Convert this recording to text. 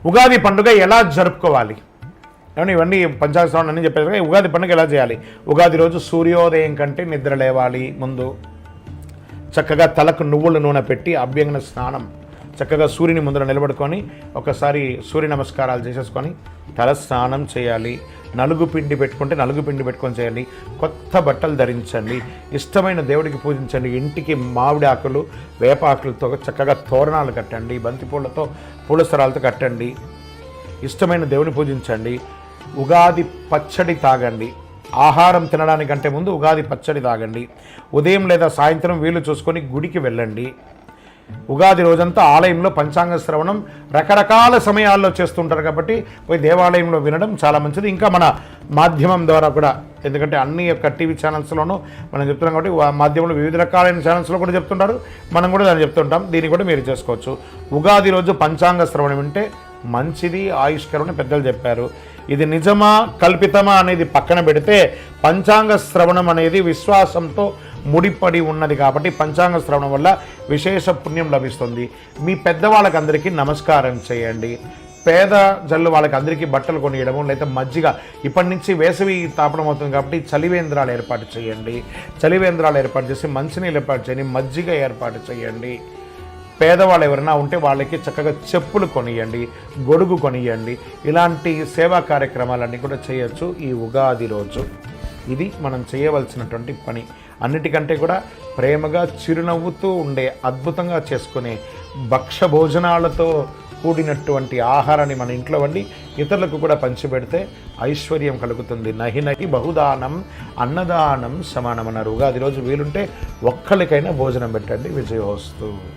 ఉగాది పండుగ ఎలా జరుపుకోవాలి ఏమన్నా ఇవన్నీ పంచాంగ శ్రవణం అన్నీ చెప్పారు కదా. ఉగాది పండుగ ఎలా చేయాలి? ఉగాది రోజు సూర్యోదయం కంటే నిద్ర లేవాలి. ముందు చక్కగా తలకు నువ్వుల నూనె పెట్టి అభ్యంగన స్నానం చక్కగా సూర్యుని ముందర నిలబడుకొని ఒకసారి సూర్య నమస్కారాలు చేసేసుకొని తల స్నానం చేయాలి. నలుగు పిండి పెట్టుకుంటే నలుగు పిండి పెట్టుకొని చేయండి. కొత్త బట్టలు ధరించండి. ఇష్టమైన దేవుడికి పూజించండి. ఇంటికి మామిడి ఆకులు వేప ఆకులతో చక్కగా తోరణాలు కట్టండి. బంతిపూలతో పూలసరాలతో కట్టండి. ఇష్టమైన దేవుని పూజించండి. ఉగాది పచ్చడి తాగండి. ఆహారం తినడానికంటే ముందు ఉగాది పచ్చడి తాగండి. ఉదయం లేదా సాయంత్రం వీలు చూసుకొని గుడికి వెళ్ళండి. ఉగాది రోజంతా ఆలయంలో పంచాంగ శ్రవణం రకరకాల సమయాల్లో చేస్తుంటారు కాబట్టి పోయి దేవాలయంలో వినడం చాలా మంచిది. ఇంకా మన మాధ్యమం ద్వారా కూడా, ఎందుకంటే అన్ని యొక్క టీవీ ఛానల్స్లోనూ మనం చెప్తున్నాం కాబట్టి మాధ్యమంలో వివిధ రకాలైన ఛానల్స్లో కూడా చెప్తుంటారు, మనం కూడా దాన్ని చెప్తుంటాం. దీన్ని కూడా మీరు చేసుకోవచ్చు. ఉగాది రోజు పంచాంగ శ్రవణం వింటే మంచిది, ఆయుష్కరమని పెద్దలు చెప్పారు. ఇది నిజమా కల్పితమా అనేది పక్కన పెడితే పంచాంగ శ్రవణం అనేది విశ్వాసంతో ముడిపడి ఉన్నది కాబట్టి పంచాంగ శ్రవణం వల్ల విశేష పుణ్యం లభిస్తుంది. మీ పెద్దవాళ్ళకి అందరికీ నమస్కారం చేయండి. పేద జల్లు వాళ్ళకి అందరికీ బట్టలు కొనియడము, లేదా మజ్జిగ. ఇప్పటి నుంచి వేసవి తాపడం అవుతుంది కాబట్టి చలివేంద్రాలు ఏర్పాటు చేయండి. చలివేంద్రాలు ఏర్పాటు చేసి మంచినీళ్ళు ఏర్పాటు చేయండి. మజ్జిగ ఏర్పాటు చేయండి. పేదవాళ్ళు ఎవరైనా ఉంటే వాళ్ళకి చక్కగా చెప్పులు కొనియండి, గొడుగు కొనియండి. ఇలాంటి సేవా కార్యక్రమాలన్నీ కూడా చేయొచ్చు ఈ ఉగాది రోజు. ఇది మనం చేయవలసినటువంటి పని. అన్నిటికంటే కూడా ప్రేమగా చిరునవ్వుతూ ఉండే, అద్భుతంగా చేసుకునే భక్ష భోజనాలతో కూడినటువంటి ఆహారాన్ని మన ఇంట్లో వండి ఇతరులకు కూడా పంచిపెడితే ఐశ్వర్యం కలుగుతుంది. నహి నహి బహుదానం అన్నదానం సమానం అన్నారు. ఉగాది రోజు వీలుంటే ఒక్కరికైనా భోజనం పెట్టండి. విజయోస్తు.